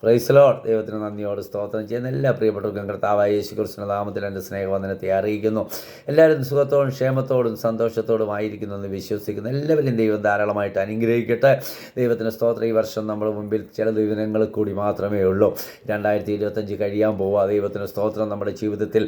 Praise Lord. ദൈവത്തിന് നന്ദിയോട് സ്തോത്രം ചെയ്യുന്ന എല്ലാ പ്രിയപ്പെട്ടവർക്കും കർത്താവായ യേശു ക്രിസ്തുവിന്റെ നാമത്തിൽ എൻ്റെ സ്നേഹവന്ദനത്തെ അറിയിക്കുന്നു. എല്ലാവരും സുഖത്തോടും ക്ഷേമത്തോടും സന്തോഷത്തോടും ആയിരിക്കുന്നു എന്ന് വിശ്വസിക്കുന്നു. എല്ലാവരും ദൈവം ധാരാളമായിട്ട് അനുഗ്രഹിക്കട്ടെ. ദൈവത്തിന് സ്തോത്രം. ഈ വർഷം നമ്മുടെ മുമ്പിൽ ചില ദിനങ്ങൾ കൂടി മാത്രമേ ഉള്ളൂ. 2025 കഴിയാൻ പോവുക. ദൈവത്തിന് സ്തോത്രം. നമ്മുടെ ജീവിതത്തിൽ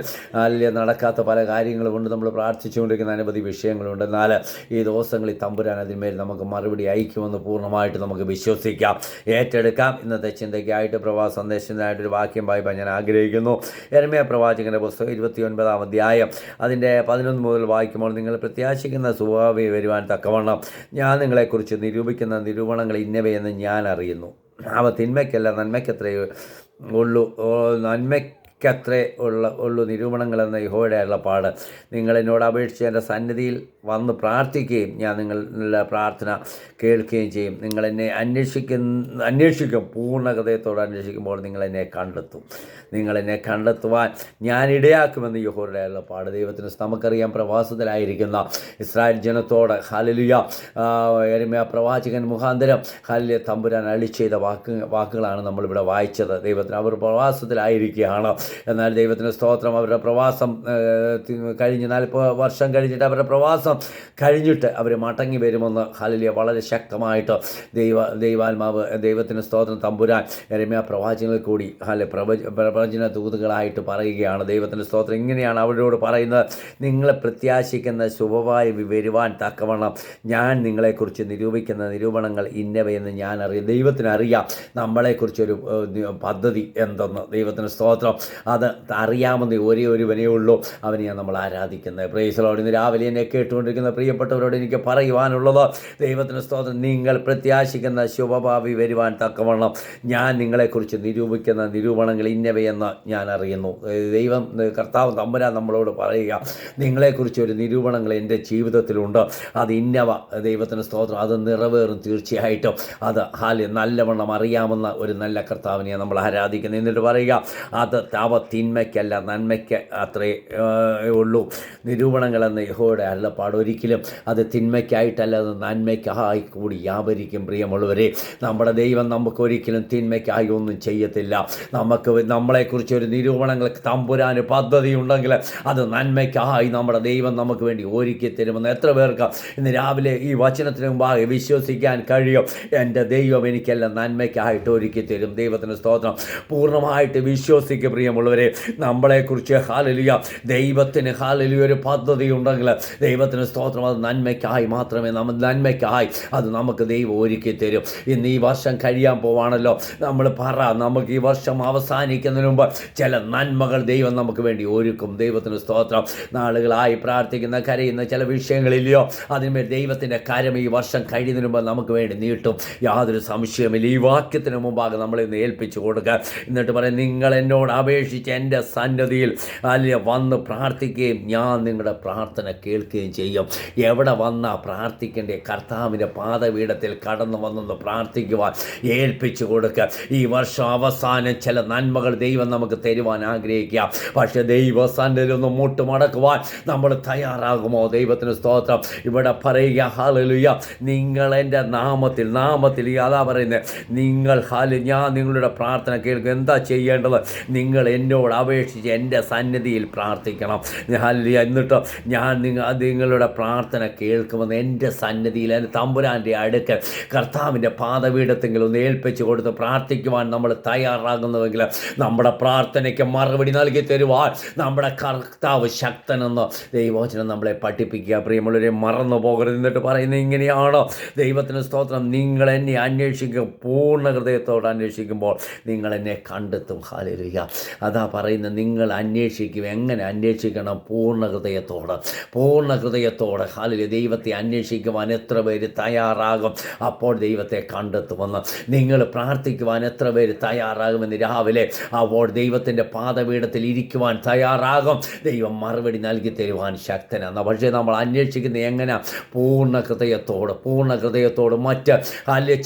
നടക്കാത്ത പല കാര്യങ്ങളും കൊണ്ട് നമ്മൾ പ്രാർത്ഥിച്ചുകൊണ്ടിരിക്കുന്ന അനവധി വിഷയങ്ങളുണ്ട്. എന്നാൽ ഈ ദിവസങ്ങളിൽ തമ്പുരാൻ അതിന്മേൽ നമുക്ക് മറുപടി അയക്കുമെന്ന് പൂർണ്ണമായിട്ട് നമുക്ക് വിശ്വസിക്കാം, ഏറ്റെടുക്കാം. ഇന്നത്തെ ചിന്തയ്ക്കായിട്ട് പ്രവാചക സന്ദേശത്തിനായിട്ടൊരു വാക്യം വായിപ്പാൻ ഞാൻ ആഗ്രഹിക്കുന്നു. യെരമ്യാ പ്രവാചകൻ്റെ പുസ്തകം 29-ാം അധ്യായം അതിൻ്റെ 11 മുതൽ വായിക്കുമ്പോൾ, നിങ്ങൾ പ്രത്യാശിക്കുന്ന സുഭാവി വരുവാൻ തക്കവണ്ണം ഞാൻ നിങ്ങളെക്കുറിച്ച് നിരൂപിക്കുന്ന നിരൂപണങ്ങൾ ഇന്നവയെന്ന് ഞാൻ അറിയുന്നു. അവ തിന്മയ്ക്കല്ല നന്മയ്ക്കത്രയേ ഉള്ളൂ. ഉള്ളൂ നിരൂപണങ്ങളെന്ന യഹോവയുടെ അരുളപ്പാട്. നിങ്ങൾ എന്നോട് അപേക്ഷിച്ച് എൻ്റെ സന്നിധിയിൽ വന്ന് പ്രാർത്ഥിക്കുകയും ഞാൻ നിങ്ങളുടെ പ്രാർത്ഥന കേൾക്കുകയും ചെയ്യും. നിങ്ങൾ എന്നെ അന്വേഷിക്കും. പൂർണ്ണ ഹൃദയത്തോടെ അന്വേഷിക്കുമ്പോൾ നിങ്ങൾ എന്നെ കണ്ടെത്തും. നിങ്ങൾ എന്നെ കണ്ടെത്തുവാൻ ഞാൻ ഇടയാക്കുമെന്ന് യഹോവയുടെ അരുളപ്പാട്. ദൈവത്തിന് നമുക്കറിയാം, പ്രവാസത്തിലായിരിക്കുന്ന ഇസ്രായേൽ ജനത്തോട് ഹല്ലേലൂയ യെരമ്യാ പ്രവാചകൻ മുഖാന്തരം ഹല്ലേലൂയ തമ്പുരാൻ അരുളിച്ചെയ്ത വാക്കുകളാണ് നമ്മളിവിടെ വായിച്ചത്. ദൈവത്തിന് അവർ പ്രവാസത്തിലായിരിക്കുകയാണ്. എന്നാൽ ദൈവത്തിന് സ്തോത്രം, അവരുടെ പ്രവാസം കഴിഞ്ഞ് 40 വർഷം കഴിഞ്ഞിട്ട് അവരുടെ പ്രവാസം കഴിഞ്ഞിട്ട് അവർ മടങ്ങി വരുമെന്ന് ഹല്ലേലൂയ വളരെ ശക്തമായിട്ട് ദൈവാത്മാവ് ദൈവത്തിന് സ്തോത്രം തമ്പുരാൻ യെരമ്യാ പ്രവാചകങ്ങളിൽ കൂടി പ്രവചന ദൂതുകളായിട്ട് പറയുകയാണ്. ദൈവത്തിൻ്റെ സ്തോത്രം ഇങ്ങനെയാണ് അവരോട് പറയുന്നത്: നിങ്ങളെ പ്രത്യാശിക്കുന്ന ശുഭമായി വരുവാൻ തക്കവണ്ണം ഞാൻ നിങ്ങളെക്കുറിച്ച് നിരൂപിക്കുന്ന നിരൂപണങ്ങൾ ഇന്നവയെന്ന് ഞാൻ അറിയാം. ദൈവത്തിനറിയാം നമ്മളെക്കുറിച്ചൊരു പദ്ധതി എന്തെന്ന്. ദൈവത്തിന് സ്തോത്രം. അത് അറിയാമെന്ന് ഒരേ ഒരുവനേ ഉള്ളൂ. അവനെയാണ് നമ്മൾ ആരാധിക്കുന്നത്. Praise Lord. ഇന്ന് രാവിലെ എന്നെ കേട്ടുകൊണ്ടിരിക്കുന്ന പ്രിയപ്പെട്ടവരോട് എനിക്ക് പറയുവാനുള്ളത്, ദൈവത്തിന് സ്തോത്രം, നിങ്ങൾ പ്രത്യാശിക്കുന്ന ശുഭഭാവി വരുവാൻ തക്കവണ്ണം ഞാൻ നിങ്ങളെക്കുറിച്ച് നിരൂപിക്കുന്ന നിരൂപണങ്ങൾ ഇന്നവയെന്ന് ഞാൻ അറിയുന്നു. ദൈവം കർത്താവ് തമ്പുരാൻ നമ്മളോട് പറയുക, നിങ്ങളെക്കുറിച്ചൊരു നിരൂപണങ്ങൾ എൻ്റെ ജീവിതത്തിലുണ്ട്. അത് ഇന്നവ. ദൈവത്തിന് സ്തോത്രം. അത് നിറവേറും തീർച്ചയായിട്ടും. അത് നല്ലവണ്ണം അറിയാമെന്ന ഒരു നല്ല കർത്താവിനെ നമ്മൾ ആരാധിക്കുന്നത്. എന്നിട്ട് പറയുക, അത് അവ തിന്മയ്ക്കല്ല നന്മയ്ക്ക് അത്രേ ഉള്ളൂ നിരൂപണങ്ങളെന്ന് യഹോവയുടെ അരുളപ്പാട്. ഒരിക്കലും അത് തിന്മയ്ക്കായിട്ടല്ല, അത് നന്മയ്ക്കായി കൂടി വ്യാപരിക്കും. പ്രിയമുള്ളവരെ, നമ്മുടെ ദൈവം നമുക്കൊരിക്കലും തിന്മയ്ക്കായി ഒന്നും ചെയ്യത്തില്ല. നമ്മളെക്കുറിച്ച് ഒരു നിരൂപണങ്ങൾ തമ്പുരാന് പദ്ധതി ഉണ്ടെങ്കിൽ അത് നന്മയ്ക്കായി നമ്മുടെ ദൈവം നമുക്ക് വേണ്ടി ഒരുക്കി തരുമെന്ന് എത്ര പേർക്ക് ഇന്ന് രാവിലെ ഈ വചനത്തിന് മുമ്പാകെ വിശ്വസിക്കാൻ കഴിയും? എൻ്റെ ദൈവം എനിക്കെല്ലാം നന്മയ്ക്കായിട്ട് ഒരുക്കി തരും. ദൈവത്തിന് സ്തോത്രം. പൂർണ്ണമായിട്ട് വിശ്വസിക്കുക പ്രിയമുള്ളവരെ. നമ്മളെക്കുറിച്ച് ഹല്ലേലൂയ ദൈവത്തിന് ഹല്ലേലൂയ ഒരു പദ്ധതി ഉണ്ടെങ്കിൽ ദൈവത്തിന് സ്തോത്രം, അത് നന്മയ്ക്കായി മാത്രമേ നന്മയ്ക്കായി അത് നമുക്ക് ദൈവം ഒരുക്കി തരും. ഇന്ന് ഈ വർഷം കഴിയാൻ പോവാണല്ലോ. നമ്മൾ നമുക്ക് ഈ വർഷം അവസാനിക്കുന്നതിന് മുമ്പ് ചില നന്മകൾ ദൈവം നമുക്ക് വേണ്ടി ഒരുക്കും. ദൈവത്തിന് സ്തോത്രം. നാളുകളായി പ്രാർത്ഥിക്കുന്ന കരയുന്ന ചില വിഷയങ്ങളില്ലയോ, അതിന്മേൽ ദൈവത്തിൻ്റെ കരം ഈ വർഷം കഴിയുന്നതിന് മുമ്പ് നമുക്ക് വേണ്ടി നീട്ടും. യാതൊരു സംശയമില്ല. ഈ വാക്യത്തിന് മുമ്പാകെ നമ്മളിന്ന് ഏൽപ്പിച്ചു കൊടുക്കുക. എന്നിട്ട് പറയും, നിങ്ങൾ എന്നോട് അപേക്ഷിച്ച് എൻ്റെ സന്നിധിയിൽ വന്ന് പ്രാർത്ഥിക്കുകയും ഞാൻ നിങ്ങളുടെ പ്രാർത്ഥന കേൾക്കുകയും ചെയ്യും. എവിടെ വന്നാൽ പ്രാർത്ഥിക്കേണ്ടേ? കർത്താവിൻ്റെ പാദപീഠത്തിൽ കടന്നു വന്നൊന്ന് പ്രാർത്ഥിക്കുവാൻ ഏൽപ്പിച്ചു കൊടുക്കുക. ഈ വർഷം അവസാനം ചില നന്മകൾ ദൈവം നമുക്ക് തരുവാൻ ആഗ്രഹിക്കുക. പക്ഷേ ദൈവസന്നിധിയിൽ ഒന്ന് മുട്ടുമടക്കുവാൻ നമ്മൾ തയ്യാറാകുമോ? ദൈവത്തിന് സ്തോത്രം. ഇവിടെ പറയുക, ഹല്ലേലൂയ, നിങ്ങൾ എൻ്റെ നാമത്തിൽ അതാ പറയുന്നത്, ഞാൻ നിങ്ങളുടെ പ്രാർത്ഥന കേൾക്കും. എന്താ ചെയ്യേണ്ടത്? നിങ്ങൾ എന്നോട് അപേക്ഷിച്ച് എൻ്റെ സന്നിധിയിൽ പ്രാർത്ഥിക്കണം. എന്നിട്ട് ഞാൻ നിങ്ങളുടെ പ്രാർത്ഥന കേൾക്കുമെന്ന് എൻ്റെ സന്നിധിയിൽ എൻ്റെ തമ്പുരാൻ്റെ അടുക്കൽ കർത്താവിൻ്റെ പാദപീഠത്തെങ്കിലും ഒന്ന് ഏൽപ്പിച്ച് കൊടുത്ത് പ്രാർത്ഥിക്കുവാൻ നമ്മൾ തയ്യാറാകുന്നുവെങ്കിൽ നമ്മുടെ പ്രാർത്ഥനയ്ക്ക് മറുപടി നൽകി തരുവാൻ നമ്മുടെ കർത്താവ് ശക്തനെന്ന് ദൈവവചനം നമ്മളെ പഠിപ്പിക്കുക. പ്രിയമുള്ളവരെ, മറന്നു പോകരുത്. എന്നിട്ട് പറയുന്നത് ഇങ്ങനെയാണ്, ദൈവത്തിന് സ്തോത്രം, നിങ്ങൾ എന്നെ അന്വേഷിക്കും. പൂർണ്ണ ഹൃദയത്തോടെ അന്വേഷിക്കുമ്പോൾ നിങ്ങൾ എന്നെ കണ്ടെത്തും. ഹല്ലേലൂയ. അതാ പറയുന്നത്, നിങ്ങൾ അന്വേഷിക്കും. എങ്ങനെ അന്വേഷിക്കണം? പൂർണ്ണ ഹൃദയത്തോടെ ഹല്ലേലൂയ. ദൈവത്തെ അന്വേഷിക്കുവാൻ എത്ര പേര് തയ്യാറാകും? അപ്പോൾ ദൈവത്തെ കണ്ടെത്തുമെന്ന്. നിങ്ങൾ പ്രാർത്ഥിക്കുവാൻ എത്ര പേര് തയ്യാറാകുമെന്ന് രാവിലെ അപ്പോൾ ദൈവത്തിൻ്റെ പാദപീഠത്തിൽ ഇരിക്കുവാൻ തയ്യാറാകും. ദൈവം മറുപടി നൽകി തരുവാൻ ശക്തനാണ്. പക്ഷേ നമ്മൾ അന്വേഷിക്കുന്നത് എങ്ങനെ? പൂർണ്ണ ഹൃദയത്തോട് മറ്റ്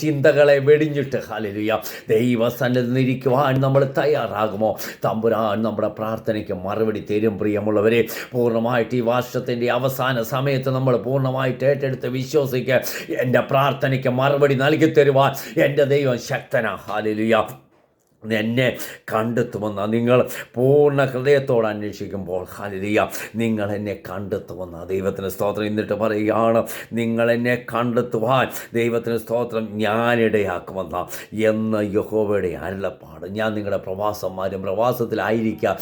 ചിന്തകളെ വെടിഞ്ഞിട്ട് ഹല്ലേലൂയ ദൈവസന്നിധിയിൽ ഇരിക്കുവാൻ നമ്മൾ തയ്യാറാകുമോ? തമ്പുരാൻ നമ്മുടെ പ്രാർത്ഥനയ്ക്ക് മറുപടി തരും. പ്രിയമുള്ളവരെ, പൂർണ്ണമായിട്ട് ഈ വർഷത്തിൻ്റെ അവസാന സമയത്ത് നമ്മൾ പൂർണ്ണമായിട്ട് ഏറ്റെടുത്ത് വിശ്വസിക്കുക. എൻ്റെ പ്രാർത്ഥനയ്ക്ക് മറുപടി നൽകി തരുവാൻ എൻ്റെ ദൈവം ശക്തനാ. ഹല്ലേലൂയ. എന്നെ കണ്ടെത്തുമെന്ന നിങ്ങൾ പൂർണ്ണ ഹൃദയത്തോടെ അന്വേഷിക്കുമ്പോൾ ഹല്ലേലൂയ നിങ്ങൾ എന്നെ കണ്ടെത്തുമെന്ന ദൈവത്തിന് സ്തോത്രം. എന്നിട്ട് പറയുകയാണ്, നിങ്ങൾ എന്നെ കണ്ടെത്തുവാൻ ദൈവത്തിന് സ്തോത്രം ഞാനിടയാക്കുമെന്ന എന്ന് യഹോവയുടെ അരുളപ്പാട്. ഞാൻ നിങ്ങളുടെ പ്രവാസന്മാരും പ്രവാസത്തിലായിരിക്കാം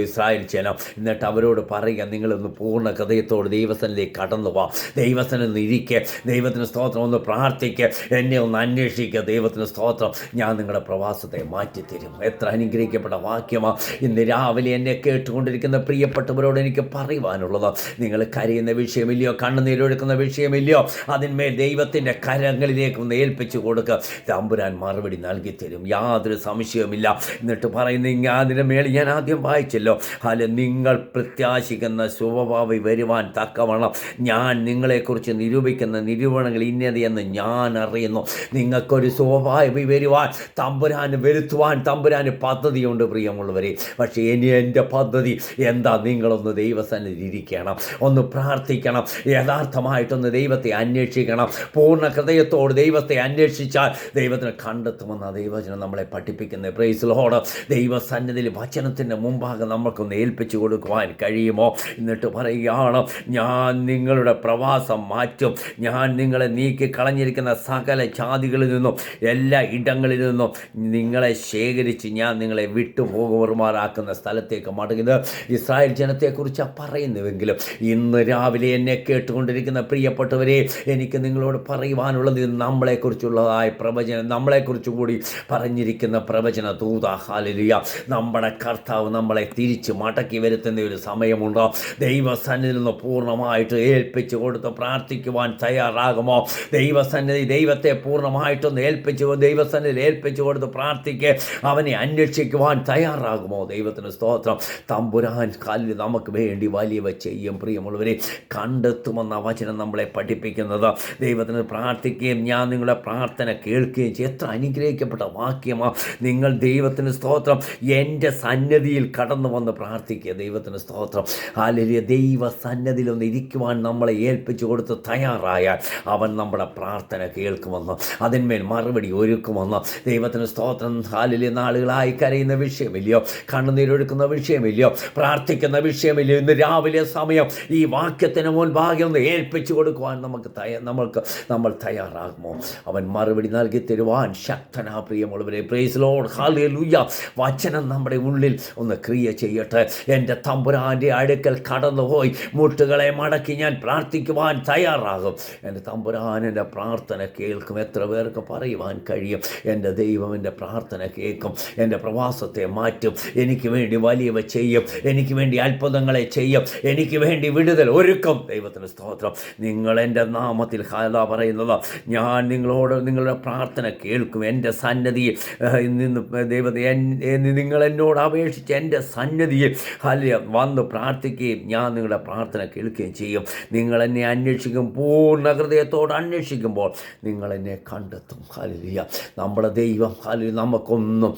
ഇസ്രായേൽ ജനം. എന്നിട്ട് അവരോട് പറയുക, നിങ്ങളൊന്ന് പൂർണ്ണ ഹൃദയത്തോട് ദൈവസ്ഥനിലേക്ക് കടന്നു പോവാം, ദൈവസ്ഥനിൽ ഇരിക്കുക, ദൈവത്തിന് സ്തോത്രം ഒന്ന് പ്രാർത്ഥിക്കുക, എന്നെ ഒന്ന് അന്വേഷിക്കുക, ദൈവത്തിന് സ്തോത്രം ഞാൻ നിങ്ങളുടെ പ്രവാസത്തെ മാറ്റിത്തരും. എത്ര അനുഗ്രഹിക്കപ്പെട്ട വാക്യമാണ് ഇന്ന് രാവിലെ എന്നെ കേട്ടുകൊണ്ടിരിക്കുന്ന പ്രിയപ്പെട്ടവരോട് എനിക്ക് പറയുവാനുള്ളത്. നിങ്ങൾ കരയുന്ന വിഷയമില്ലയോ, കണ്ണുനീരൊഴുക്കുന്ന വിഷയമില്ലയോ, അതിന്മേൽ ദൈവത്തിൻ്റെ കരങ്ങളിലേക്ക് ഒന്ന് ഏൽപ്പിച്ചു കൊടുക്കുക, തമ്പുരാൻ മറുപടി നൽകി തരും, യാതൊരു സംശയവുമില്ല. എന്നിട്ട് പറയുന്ന അതിൻ്റെ മേൽ ഞാൻ ആദ്യം വായിച്ചല്ലോ, അല്ല നിങ്ങൾ പ്രത്യാശിക്കുന്ന ശുഭഭാവി വരുവാൻ തക്കവണ്ണം ഞാൻ നിങ്ങളെക്കുറിച്ച് നിരൂപിക്കുന്ന നിരൂപണങ്ങൾ ഇന്നതെന്ന് ഞാൻ അറിയുന്നു. നിങ്ങൾക്കൊരു ശുഭഭാവി വരുവാൻ തമ്പുരാന് വരുത്തുവാൻ തമ്പുരാന് പദ്ധതിയുണ്ട് പ്രിയമുള്ളവരെ. പക്ഷേ ഇനി എൻ്റെ പദ്ധതി എന്താ? നിങ്ങളൊന്ന് ദൈവസന്നിധി ഇരിക്കണം, ഒന്ന് പ്രാർത്ഥിക്കണം, യഥാർത്ഥമായിട്ടൊന്ന് ദൈവത്തെ അന്വേഷിക്കണം. പൂർണ്ണ ഹൃദയത്തോട് ദൈവത്തെ അന്വേഷിച്ചാൽ ദൈവത്തിനെ കണ്ടെത്തുമെന്ന ദൈവവചനം നമ്മളെ പഠിപ്പിക്കുന്നത്. Praise Lord. ദൈവസന്നിധിയിൽ വചനത്തിൻ്റെ മുമ്പാകെ നമ്മൾക്കൊന്ന് ഏൽപ്പിച്ചു കൊടുക്കുവാൻ കഴിയുമോ? എന്നിട്ട് പറയുകയാണ്, ഞാൻ നിങ്ങളുടെ പ്രവാസം മാറ്റും, ഞാൻ നിങ്ങളെ നീക്കി കളഞ്ഞിരിക്കുന്ന സകല ജാതികളിൽ നിന്നും എല്ലാ ഇടങ്ങളിൽ നിന്നും നിങ്ങളെ ശേഖരിച്ച് ഞാൻ നിങ്ങളെ വിട്ടുപോകുമാറാക്കുന്ന സ്ഥലത്തേക്ക് മടങ്ങുന്നത് ഇസ്രായേൽ ജനത്തെക്കുറിച്ചാണ് പറയുന്നുവെങ്കിലും ഇന്ന് രാവിലെ എന്നെ കേട്ടുകൊണ്ടിരിക്കുന്ന പ്രിയപ്പെട്ടവരെ, എനിക്ക് നിങ്ങളോട് പറയുവാനുള്ളത് നമ്മളെക്കുറിച്ചുള്ളതായ പ്രവചനം, നമ്മളെക്കുറിച്ച് കൂടി പറഞ്ഞിരിക്കുന്ന പ്രവചന ദൂത. ഹല്ലേലൂയ. നമ്മുടെ കർത്താവ് നമ്മളെ തിരിച്ച് മടക്കി വരുത്തുന്ന ഒരു സമയമുണ്ടോ? ദൈവസന്നിധിയിൽ നിന്ന് പൂർണ്ണമായിട്ട് ഏൽപ്പിച്ചു കൊടുത്ത് പ്രാർത്ഥിക്കുവാൻ തയ്യാറാകുമോ? ദൈവസന്നിധി ദൈവത്തെ പൂർണ്ണമായിട്ടൊന്ന് ദൈവസന്നിധിയിൽ ഏൽപ്പിച്ചു കൊടുത്ത് പ്രാർത്ഥിക്കുക, അവനെ അന്വേഷിക്കുവാൻ തയ്യാറാകുമോ? ദൈവത്തിന് സ്തോത്രം. തമ്പുരാൻ കാലിൽ നമുക്ക് വേണ്ടി വലിയവ ചെയ്യും. പ്രിയമുള്ളവരെ, കണ്ടെത്തുമെന്ന വചനം നമ്മളെ പഠിപ്പിക്കുന്നത്. ദൈവത്തിന് പ്രാർത്ഥിക്കുകയും ഞാൻ നിങ്ങളുടെ പ്രാർത്ഥന കേൾക്കുകയും ചെയ്യും. എത്ര അനുഗ്രഹിക്കപ്പെട്ട വാക്യമാണ്. നിങ്ങൾ ദൈവത്തിന് സ്തോത്രം എൻ്റെ സന്നിധിയിൽ കടന്നു വന്ന് പ്രാർത്ഥിക്കുക. ദൈവത്തിന് സ്തോത്രം. ഹല്ലേലൂയ. ദൈവ സന്നിധിയിലൊന്ന് ഇരിക്കുവാൻ നമ്മളെ ഏൽപ്പിച്ചു കൊടുത്ത് തയ്യാറായാൽ അവൻ നമ്മുടെ പ്രാർത്ഥന കേൾക്കുമെന്ന്, അതിന്മേൽ മറുപടി ഒരുക്കുമെന്ന്. ദൈവത്തിന് സ്തോത്രം. ഹല്ലേലൂയ. നാളുകളായി കരയുന്ന വിഷയമില്ലയോ, കണ്ണുനീരൊഴുക്കുന്ന വിഷയമില്ലയോ, പ്രാർത്ഥിക്കുന്ന വിഷയമില്ലയോ, ഇന്ന് രാവിലെ സമയം ഈ വാക്യത്തിന് മുൻപാകെ ഒന്ന് ഏൽപ്പിച്ചു കൊടുക്കുവാൻ നമ്മൾ തയ്യാറാകുമോ? അവൻ മറുപടി നൽകി തരുവാൻ ശക്തനാ. പ്രിയമുള്ളവരെ, പ്രൈസ് ലോർഡ്. ഹല്ലേലൂയ. വചനം നമ്മുടെ ഉള്ളിൽ ഒന്ന് ക്രിയ ചെയ്യട്ടെ. എൻ്റെ തമ്പുരാൻ്റെ അടുക്കൽ കടന്നുപോയി മുട്ടുകളെ മടക്കി ഞാൻ പ്രാർത്ഥിക്കുവാൻ തയ്യാറാകും. എൻ്റെ തമ്പുരാൻ എൻ്റെ പ്രാർത്ഥന കേൾക്കും. എത്ര പേർക്ക് പറയുവാൻ കഴിയും? എൻ്റെ ദൈവം എൻ്റെ പ്രാർത്ഥന കേൾക്കും, എൻ്റെ പ്രവാസത്തെ മാറ്റും, എനിക്ക് വേണ്ടി വലിയവ ചെയ്യും, എനിക്ക് വേണ്ടി അത്ഭുതങ്ങളെ ചെയ്യും, എനിക്ക് വേണ്ടി വിടുതൽ ഒരുക്കും. ദൈവത്തിന് സ്തോത്രം. നിങ്ങൾ എൻ്റെ നാമത്തിൽ പറയുന്നത്, ഞാൻ നിങ്ങളുടെ പ്രാർത്ഥന കേൾക്കും. എൻ്റെ സന്നിധിയിൽ നിന്ന് ദൈവത്തെ നിങ്ങൾ എന്നോട് അപേക്ഷിച്ച് എൻ്റെ സന്നിധിയിൽ വന്ന് പ്രാർത്ഥിക്കുകയും ഞാൻ നിങ്ങളുടെ പ്രാർത്ഥന കേൾക്കുകയും ചെയ്യും. നിങ്ങൾ എന്നെ അന്വേഷിക്കും, പൂർണ്ണ ഹൃദയത്തോട് അന്വേഷിക്കുമ്പോൾ നിങ്ങൾ എന്നെ കണ്ടെത്തും. ഹല്ലേലൂയ. നമ്മുടെ ദൈവം നമുക്കൊന്നും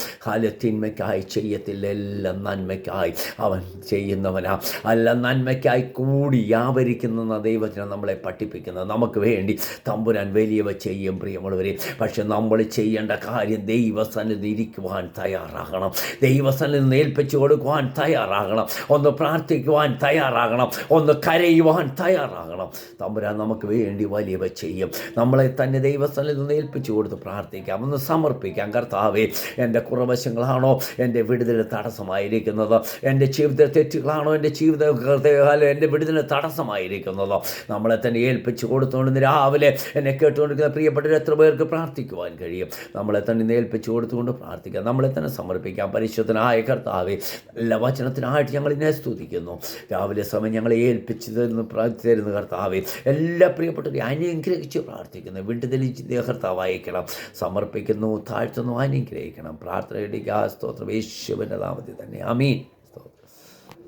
തിന്മയ്ക്കായി ചെയ്യത്തില്ല, എല്ലാം നന്മയ്ക്കായി അവൻ ചെയ്യുന്നവനാ. അല്ല, നന്മയ്ക്കായി കൂടി വ്യാപരിക്കുന്ന ദൈവത്തിനെ നമ്മളെ പഠിപ്പിക്കുന്നത്. നമുക്ക് വേണ്ടി തമ്പുരാൻ വലിയവ ചെയ്യും പ്രിയമുള്ളവരെ. പക്ഷെ നമ്മൾ ചെയ്യേണ്ട കാര്യം ദൈവസന്നിധി ഇരിക്കുവാൻ തയ്യാറാകണം, ദൈവസന്നിധി ഏൽപ്പിച്ചു കൊടുക്കുവാൻ തയ്യാറാകണം, ഒന്ന് പ്രാർത്ഥിക്കുവാൻ തയ്യാറാകണം, ഒന്ന് കരയുവാൻ തയ്യാറാകണം. തമ്പുരാൻ നമുക്ക് വേണ്ടി വലിയവ ചെയ്യും. നമ്മളെ തന്നെ ദൈവസന്നിധി ഏൽപ്പിച്ചു കൊടുത്ത് പ്രാർത്ഥിക്കാം, ഒന്ന് സമർപ്പിക്കാം. കർത്താവേ, എൻ്റെ കുറവശങ്ങളാണോ എൻ്റെ വിടുതലിന് തടസ്സമായിരിക്കുന്നത്? എൻ്റെ ജീവിത തെറ്റുകളാണോ എൻ്റെ വിടുതലിന് തടസ്സമായിരിക്കുന്നത്? നമ്മളെ തന്നെ ഏൽപ്പിച്ചു കൊടുത്തുകൊണ്ട് രാവിലെ എന്നെ കേട്ടുകൊണ്ടിരിക്കുന്ന പ്രിയപ്പെട്ടവർ എത്ര പേർക്ക് പ്രാർത്ഥിക്കുവാൻ കഴിയും? നമ്മളെ തന്നെ ഏൽപ്പിച്ചു കൊടുത്തുകൊണ്ട് പ്രാർത്ഥിക്കാം, നമ്മളെ തന്നെ സമർപ്പിക്കാം. പരിശുദ്ധനായ കർത്താവേ, എല്ലാ വചനത്തിനായിട്ട് ഞങ്ങൾ ഇതിനെ സ്തുതിക്കുന്നു. രാവിലെ സമയം ഞങ്ങളെ ഏൽപ്പിച്ചു തരുന്ന കർത്താവേ, എല്ലാ പ്രിയപ്പെട്ടവരെ അനുഗ്രഹിച്ച് പ്രാർത്ഥിക്കുന്നു. വിടുതലിൽ കർത്താവ് അയക്കണം, സമർപ്പിക്കുന്നു, താഴ്ത്തുന്നു, അനുഗ്രഹിക്കണം. പ്രാർത്ഥനയുടെ സ്തോത്രം യേശുവിൻ്റെ നാമത്തിൽ തന്നെ. ആമീൻ.